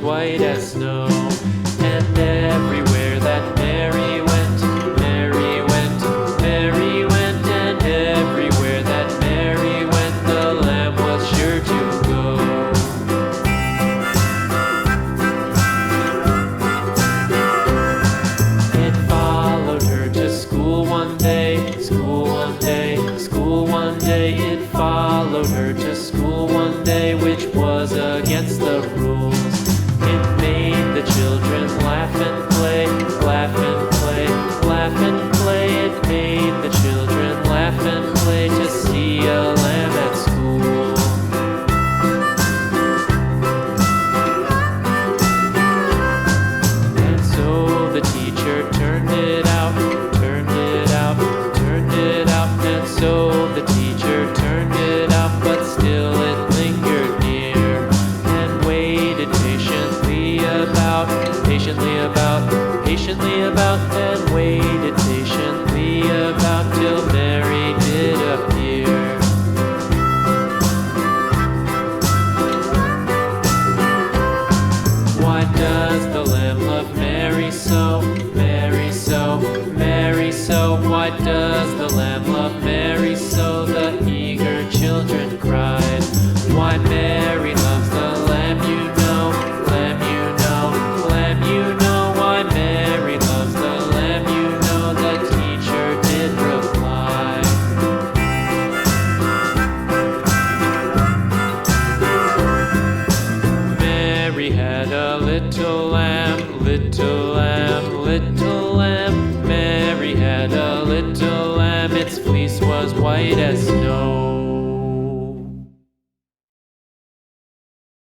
white as snow. And everywhere that Mary went, Mary went, Mary went, and everywhere that Mary went, the lamb was sure to go. It followed her to school one day, school one day, school one day. It followed her to school one day, which was against the rules. It made the children laugh and play, laugh and play, laugh and play. It made the children laugh and play to see a lamb at school. And so the teacher turned it out, turned it out, turned it out. And so the teacher turned it out, but still it lingered near and waited patiently about, patiently about, patiently about, and waited patiently about till Mary did appear. Why does the lamb love Mary so, Mary so, Mary so? Why does the lamb love Mary so? The eager children cried. Why Mary loves the lamb, you know, lamb, you know, lamb, you know. Why Mary loves the lamb, you know, the teacher did reply. Mary had a little lamb, little lamb, little lamb. Mary had a little lamb, its fleece was white as snow.